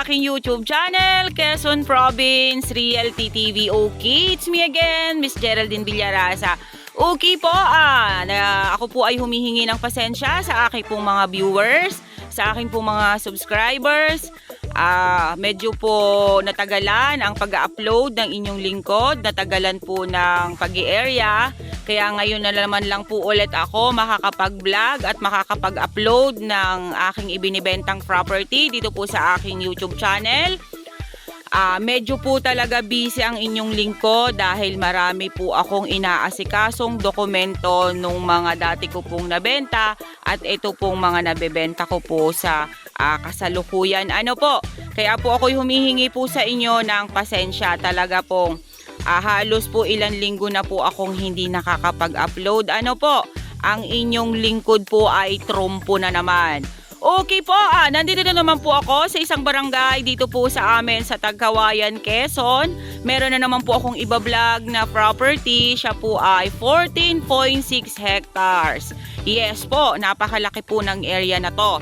aking YouTube channel, Quezon Province Realty TV. Okay, it's me again, Miss Geraldine Villarasa. Okay po, ako po ay humihingi ng pasensya sa aking pong mga viewers, sa aking pong mga subscribers. Medyo po natagalan ang pag-upload ng inyong lingkod, natagalan po ng pag-i-area. Kaya ngayon na naman lang po ulit ako makakapag-vlog at makakapag-upload ng aking ibinibentang property dito po sa aking YouTube channel. Medyo po talaga busy ang inyong lingkod dahil marami po akong inaasikasong dokumento nung mga dati ko pong nabenta at ito pong mga nabebenta ko po sa kasalukuyan. Kaya po ako'y humihingi po sa inyo ng pasensya talaga pong. Halos po ilang linggo na po akong hindi nakakapag-upload. Ang inyong lingkod po ay trompo na naman. Okay po, nandito na naman po ako sa isang barangay dito po sa amin sa Tagkawayan, Quezon. Meron na naman po akong iba-vlog na property. Siya po ay 14.6 hectares. Yes po, napakalaki po ng area na to.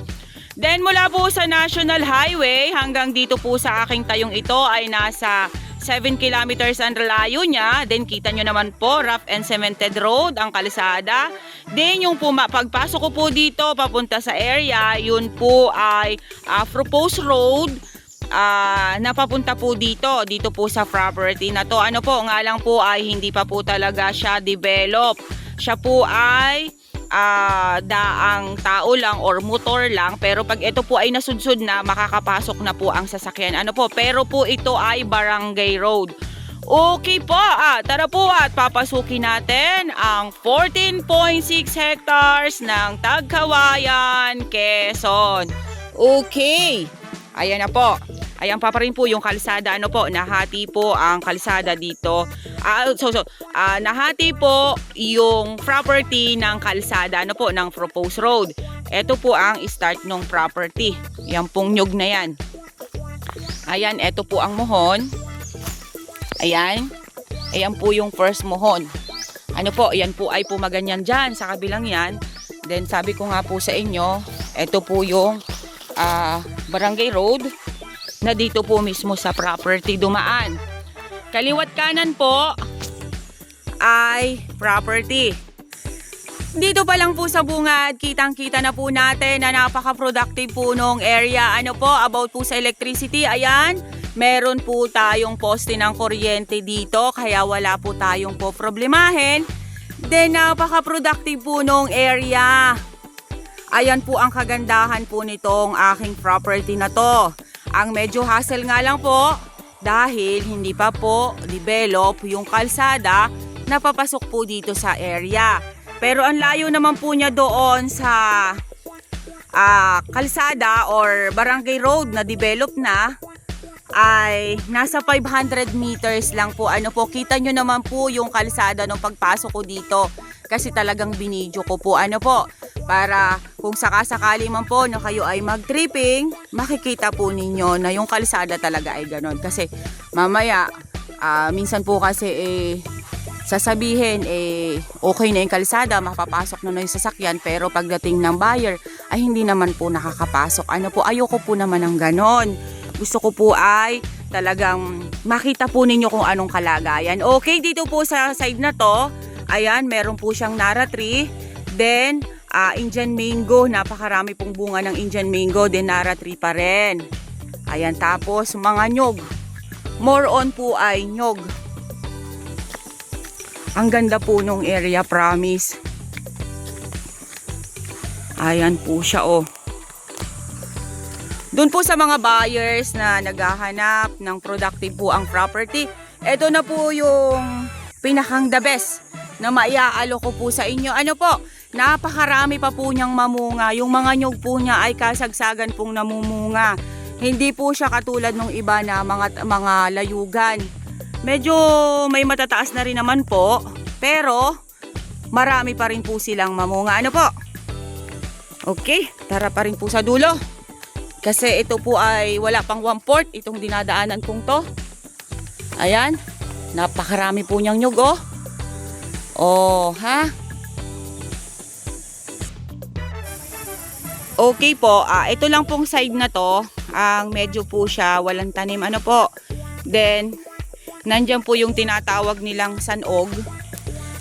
Then mula po sa National Highway hanggang dito po sa aking tayong ito ay nasa 7 kilometers ang layo niya. Then kita nyo naman po, rough and cemented road ang kalsada. Then yung pagpasok ko po dito papunta sa area, yun po ay proposed road na papunta po dito po sa property na to. Nga lang po ay hindi pa po talaga siya develop. Siya po ay daang tao lang or motor lang, pero pag ito po ay nasudsod na, makakapasok na po ang sasakyan. Pero po ito ay barangay road. Okay po, tara po at papasukin natin ang 14.6 hectares ng Tagkawayan, Quezon. Okay, ayan na po. Ayan pa rin po yung kalsada. Nahati po ang kalsada dito. Nahati po yung property ng kalsada, ng proposed road. Ito po ang start ng property. Yan pong nyug na yan. Ayan, ito po ang mohon. Ayan. Ayan po yung first mohon. Yan po ay pumaganyan dyan sa kabilang yan. Then sabi ko nga po sa inyo, ito po yung barangay road na dito po mismo sa property dumaan. Kaliwat kanan po ay property. Dito pa lang po sa bungad, kitang-kita na po natin na napaka-productive po nung area. About po sa electricity, ayan, meron po tayong poste ng kuryente dito, kaya wala po tayong po problemahin. Then napaka-productive po nung area. Ayan po ang kagandahan po nitong aking property na to. Ang medyo hassle nga lang po dahil hindi pa po develop yung kalsada na papasok po dito sa area. Pero ang layo naman po niya doon sa kalsada or barangay road na develop na ay nasa 500 meters lang po. Kita nyo naman po yung kalsada nung pagpasok ko dito kasi talagang binidyo ko po. Para kung sakasakali man po na kayo ay mag-tripping, makikita po ninyo na yung kalsada talaga ay ganon. Kasi mamaya, minsan po kasi sasabihin okay na yung kalsada, mapapasok na yung sasakyan, pero pagdating ng buyer ay hindi naman po nakakapasok. Ano po, ayoko po naman ng ganon. Gusto ko po ay talagang makita po ninyo kung anong kalagayan. Okay, dito po sa side na to, ayan, meron po siyang Nara tree, then Indian mango, napakarami pong bunga ng Indian mango, then Nara tree pa rin. Ayan, tapos mga nyog. More on po ay nyog. Ang ganda po nung area, promise. Ayan po siya, oh. Doon po sa mga buyers na naghahanap ng productive po ang property, ito na po yung pinakang the best na maiaalo ko po sa inyo. Ano po, napakarami pa po niyang mamunga. Yung mga nyog po niya ay kasagsagan pong namumunga. Hindi po siya katulad ng iba na mga layugan. Medyo may matataas na rin naman po, pero marami pa rin po silang mamunga. Ano po? Okay, tara pa rin po sa dulo. Kasi ito po ay wala pang 1/4 itong dinadaanan kong to. Ayan, napakarami po niyang nyug, oh. Oh, ha? Okay po, ito lang pong side na to, ang medyo po siya walang tanim. Ano po? Then, nandyan po yung tinatawag nilang sanog,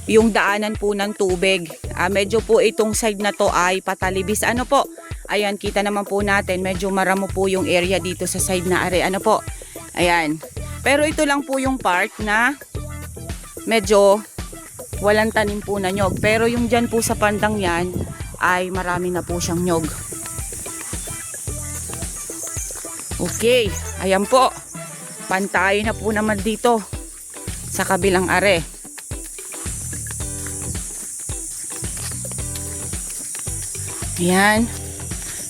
yung daanan po ng tubig. Medyo po itong side na to ay patalibis. Ano po? Ayan, kita naman po natin, medyo maramo po yung area dito sa side na are. Ano po? Ayan. Pero ito lang po yung part na medyo walang tanim po na nyog. Pero yung dyan po sa pandang yan, ay marami na po siyang nyog. Okay, ayan po. Pantay na po naman dito sa kabilang are. Ayan.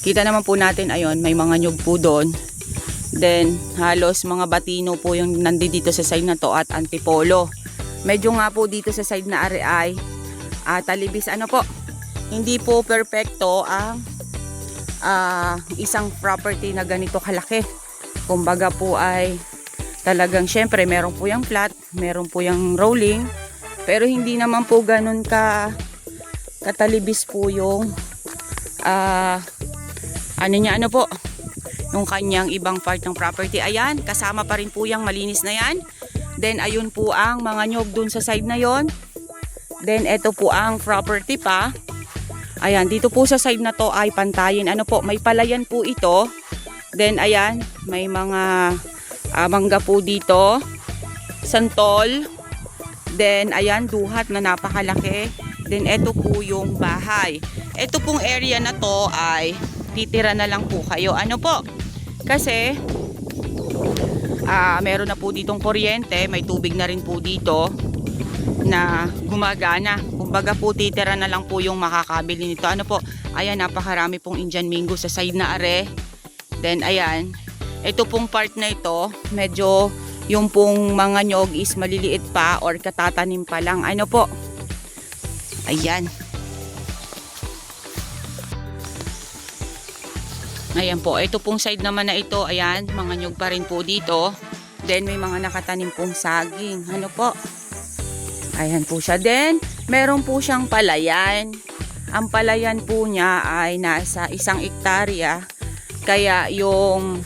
Kita naman po natin, ayun, may mga nyug po doon. Then, halos mga batino po yung nandito sa side na to at antipolo. Medyo nga po dito sa side na are ay talibis. Ano po, hindi po perfecto ang isang property na ganito kalaki. Kumbaga po ay talagang syempre meron po yung flat, meron po yung rolling, pero hindi naman po ganun katalibis po yung ano po, yung kanyang ibang part ng property. Ayan, kasama pa rin po yung malinis na yan. Then ayun po ang mga nyog dun sa side na yon. Then ito po ang property pa. Ayan, dito po sa side na to ay pantayin. Ano po, may palayan po ito. Then ayan, may mga mangga po dito, santol. Then ayan, duhat na napakalaki. Then ito po yung bahay. Ito pong area na to ay titira na lang po kayo. Ano po? Kasi meron na po ditong kuryente, may tubig na rin po dito na gumagana. Kumbaga po titira na lang po yung makakabili nito. Ano po? Ayan, napakarami pong Indian mango sa side na are. Then ayan, ito pong part na ito, medyo yung pong mga nyog is maliliit pa or katatanim pa lang. Ano po? Ayan. Ayan po, ito pong side naman na ito, ayan, mga nyug pa rin po dito. Then may mga nakatanim pong saging. Ano po? Ayan po siya. Then, meron po siyang palayan. Ang palayan po niya ay nasa 1 hektarya. Kaya yung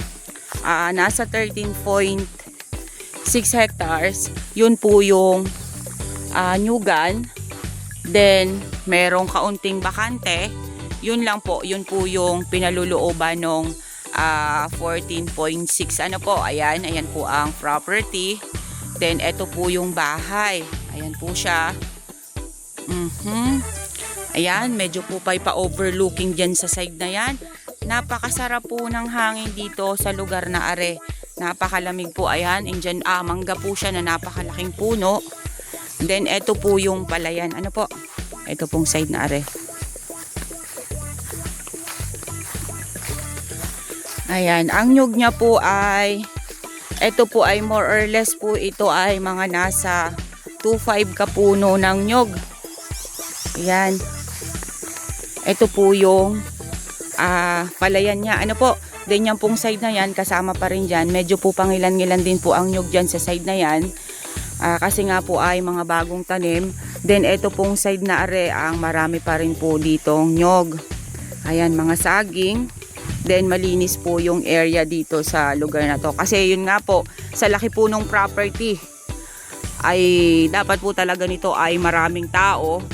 nasa 13.6 hectares, yun po yung nyugan. Then, merong kaunting bakante. Yun lang po, yun po yung pinalulooban ng 14.6. Ano po, ayan po ang property. Then, ito po yung bahay. Ayan po siya. Ayan, medyo po pa-overlooking dyan sa side na yan. Napakasarap po ng hangin dito sa lugar na are. Napakalamig po, ayan. Indian, mangga po siya na napakalaking puno. Then, ito po yung palayan. Ano po? Ito pong side na are. Ayan, ang nyug niya po ay, ito po ay more or less po, ito ay mga nasa 2.5 kapuno ng nyug. Ayan. Ito po yung palayan niya. Ano po, din yung pong side na yan, kasama pa rin dyan. Medyo po pangilan-ngilan din po ang nyug dyan sa side na yan. Kasi nga po ay mga bagong tanim. Then ito pong side na are ang marami pa rin po ditong nyog. Ayan, mga saging. Then malinis po yung area dito sa lugar na to. Kasi yun nga po, sa laki po ng property ay dapat po talaga nito ay maraming tao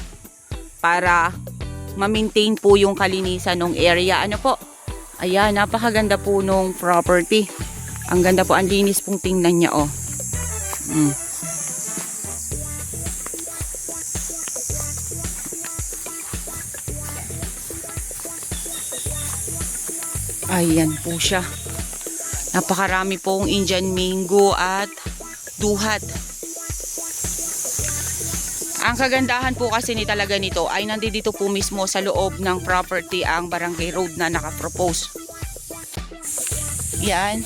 para ma-maintain po yung kalinisan ng area. Ano po? Ayan, napakaganda po nung property. Ang ganda po, ang linis pong tingnan niya, oh. Ayan po siya. Napakarami pong Indian mango at duhat. Ang kagandahan po kasi ni talaga nito ay nandito po mismo sa loob ng property ang barangay road na nakapropose. Yan.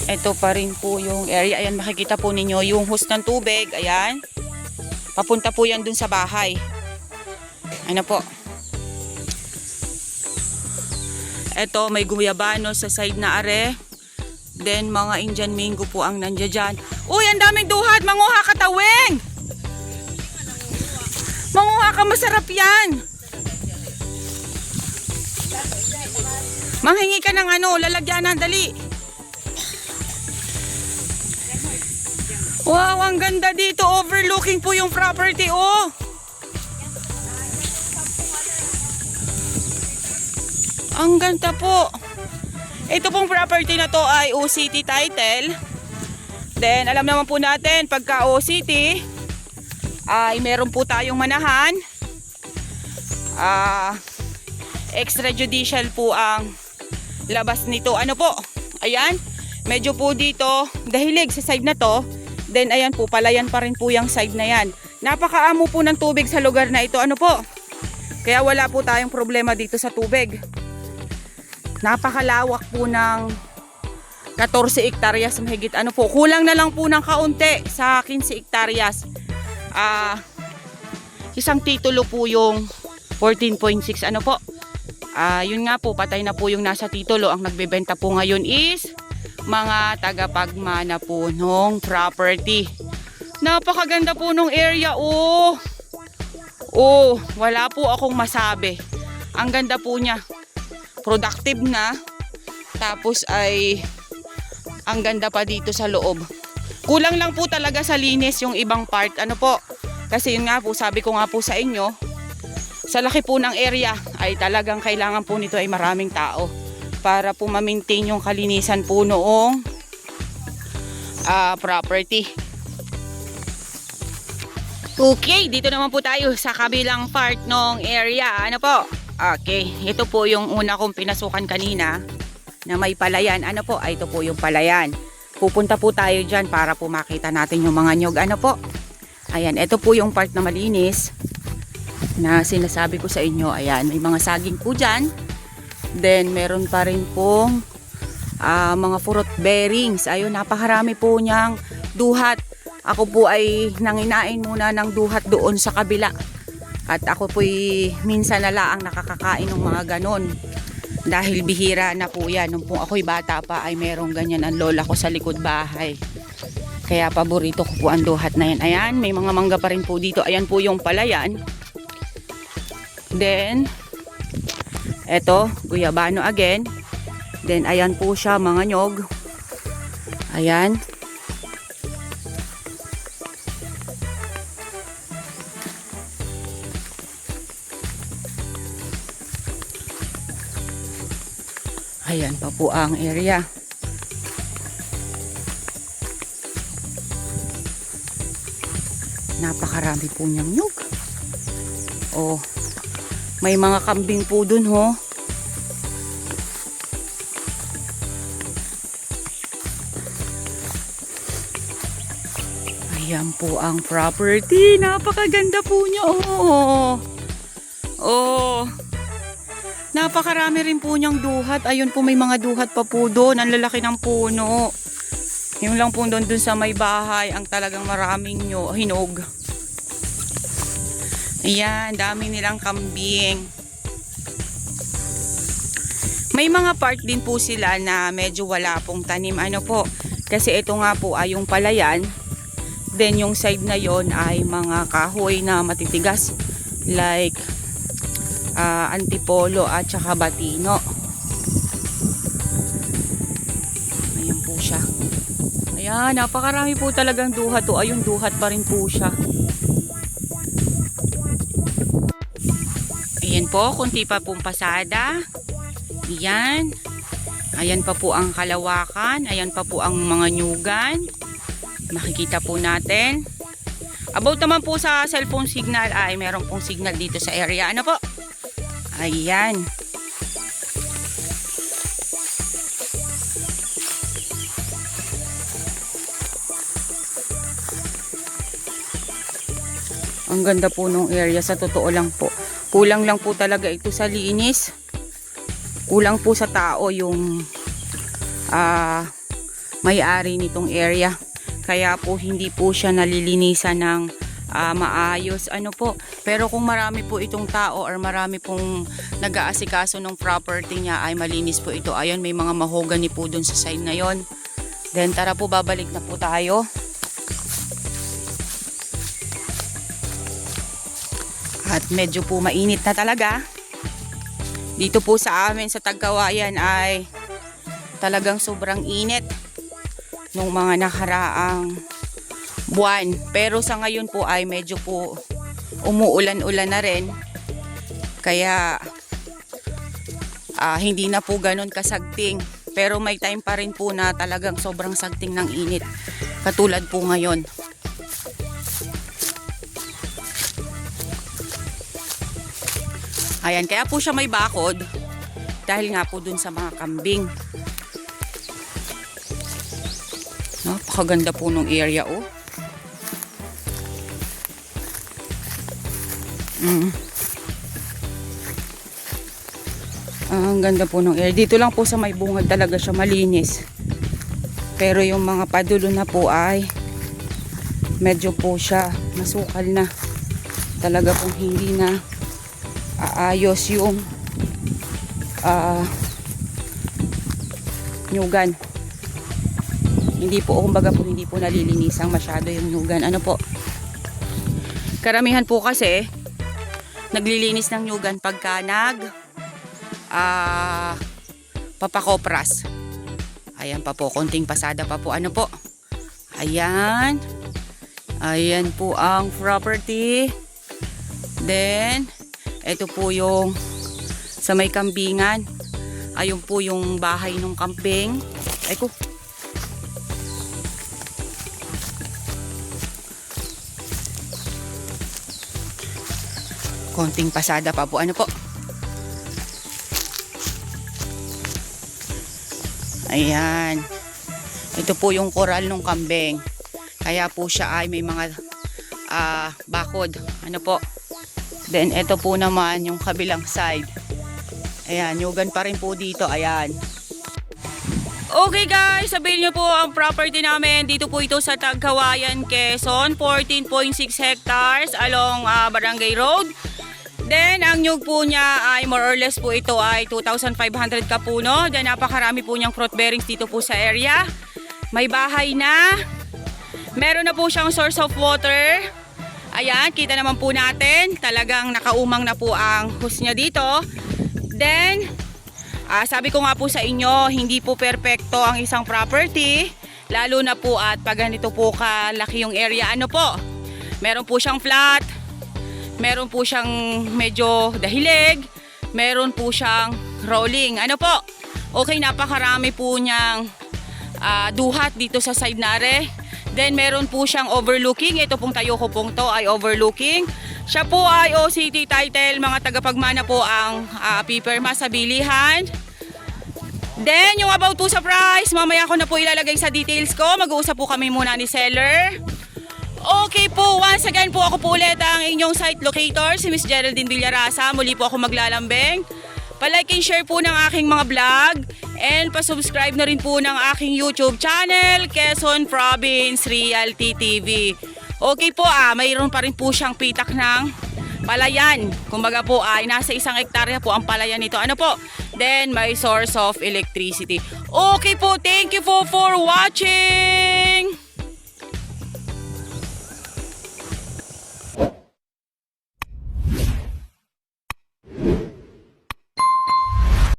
Ito pa rin po yung area. Ayan, makikita po ninyo yung hose ng tubig. Ayan. Papunta po yan dun sa bahay. Ano po? Ito, may guyabano sa side na are. Then, mga Indian mango po ang nandiyan dyan. Uy, ang daming duhat! Manguha ka, taweng! Manguha ka, masarap yan! Manghingi ka ng ano, lalagyanan, dali! Wow, ang ganda dito! Overlooking po yung property, oh! Ang ganda po! Ito pong property na to ay OCT title. Then, alam naman po natin, pagka OCT, ay meron po tayong manahan. Extrajudicial po ang labas nito. Ano po? Ayan. Medyo po dito, dahilig sa side na to. Then, ayan po, palayan pa rin po yung side na yan. Napakaamo po ng tubig sa lugar na ito. Ano po? Kaya wala po tayong problema dito sa tubig. Napakalawak po ng 14 hektaryas mahigit. Ano po, kulang na lang po ng kaunti sa 15 hektaryas. Isang titulo po yung 14.6. Ano po? Yun nga po, patay na po yung nasa titulo. Ang nagbebenta po ngayon is mga tagapagmana po nung property. Napakaganda po nung area, oh. Oh, wala po akong masabi. Ang ganda po niya. Productive na. Tapos ay ang ganda pa dito sa loob. Kulang lang po talaga sa linis yung ibang part. Ano po? Kasi yun nga po, sabi ko nga po sa inyo, sa laki po ng area ay talagang kailangan po nito ay maraming tao para po ma-maintain yung kalinisan po noong property. Okay, dito naman po tayo sa kabilang part ng area. Ano po? Okay, ito po yung una kong pinasukan kanina na may palayan. Ano po? Ito po yung palayan. Pupunta po tayo dyan para po makita natin yung mga nyog. Ano po? Ayan, ito po yung part na malinis na sinasabi ko sa inyo. Ayan, may mga saging po dyan. Then, meron pa rin pong mga fruit bearings. Ayun, napakarami po niyang duhat. Ako po ay nanginain muna ng duhat doon sa kabila. At ako po'y minsan na lang nakakakain ng mga ganon. Dahil bihira na po yan. Nung po ako'y bata pa ay merong ganyan ang lola ko sa likod bahay. Kaya paborito ko po ang duhat na yan. Ayan, may mga mangga pa rin po dito. Ayan po yung palayan. Then, eto, guyabano again. Then, ayan po siya, mga nyog. Ayan. Ayan pa po ang area. Napakarami po niyang nyug. Oh, may mga kambing po dun, ho. Ayan po ang property. Napakaganda po niya, oh. Oh. Napakarami rin po niyang duhat. Ayun po, may mga duhat pa po doon. Ang lalaki ng puno. Yung lang po doon sa may bahay ang talagang maraming hinog. Ayan, dami nilang kambing. May mga part din po sila na medyo wala pong tanim. Ano po? Kasi ito nga po ay yung palayan. Then yung side na yon ay mga kahoy na matitigas like antipolo at saka batino. Ayan po siya. Ayan, napakarami po talagang duhat to. Ayun, duhat pa rin po siya. Ayan po, kunti pa pong pasada. Ayan. Ayan pa po ang kalawakan. Ayan pa po ang mga nyugan. Makikita po natin. About naman po sa cellphone signal ay meron pong signal dito sa area. Ano po? Ayan. Ang ganda po nung area, sa totoo lang po. Kulang lang po talaga ito sa linis. Kulang po sa tao yung may-ari nitong area. Kaya po hindi po siya nalilinisan ng maayos. Ano po. Pero kung marami po itong tao or marami pong nag-aasikaso ng property niya ay malinis po ito. Ayun, may mga mahogany po dun sa side na yon. Then tara po, babalik na po tayo. At medyo po mainit na talaga. Dito po sa amin sa Tagkawayan ay talagang sobrang init nung mga nakaraang buwan. Pero sa ngayon po ay medyo po umuulan-ulan na rin. Kaya hindi na po ganun kasagting. Pero may time pa rin po na talagang sobrang sagting ng init. Katulad po ngayon. Ayan, kaya po siya may bakod dahil nga po dun sa mga kambing. Napakaganda po nung area, oh. Ang ganda po nung area. Dito lang po sa may bungad talaga siya malinis. Pero yung mga padulo na po ay medyo po siya masukal na. Talaga pong hindi na aayos yung nyugan. Hindi po, kumbaga po, hindi po nalilinisang masyado yung nyugan. Ano po? Karamihan po kasi naglilinis ng nyugan pagka papakopras. Ayan pa po, konting pasada pa po. Ano po? Ayan. Ayan po ang property. Then ito po yung sa may kambingan. Ayun po yung bahay ng kambing. Ay ko. Konting pasada pa po. Ano po? Ayan. Ito po yung koral ng kambing. Kaya po siya ay may mga bakod. Ano po? Then, ito po naman yung kabilang side. Ayan, nyugan pa rin po dito. Ayan. Okay guys, sabihin nyo po ang property namin. Dito po ito sa Tagkawayan, Quezon. 14.6 hectares along Barangay Road. Then, ang nyug po niya ay more or less po ito ay 2,500 kapuno. Then, napakarami po niyang fruit bearings dito po sa area. May bahay na. Meron na po siyang source of water. Ayan, kita naman po natin, talagang nakaumang na po ang hose niya dito. Then, sabi ko nga po sa inyo, hindi po perpekto ang isang property. Lalo na po at pag ganito po kalaki yung area. Ano po? Meron po siyang flat. Meron po siyang medyo dahilig. Meron po siyang rolling. Ano po? Okay, napakarami po niyang duhat dito sa side nare. Then meron po siyang overlooking. Ito pong tayo ko pong to ay overlooking. Siya po ay OCT title. Mga tagapagmana po ang pipirma sa bilihan. Then yung about po sa price, mamaya ko na po ilalagay sa details ko. Mag-uusap po kami muna ni seller. Okay po, once again po ako po ulit ang inyong site locator, si Miss Geraldine Villarasa. Muli po ako maglalambing. Pa-like and share po ng aking mga vlog. And pa-subscribe na rin po ng aking YouTube channel, Quezon Province Realty TV. Okay po, mayroon pa rin po siyang pitak ng palayan. Kumbaga po ay nasa 1 hektarya po ang palayan nito. Ano po? Then may source of electricity. Okay po, thank you po for watching.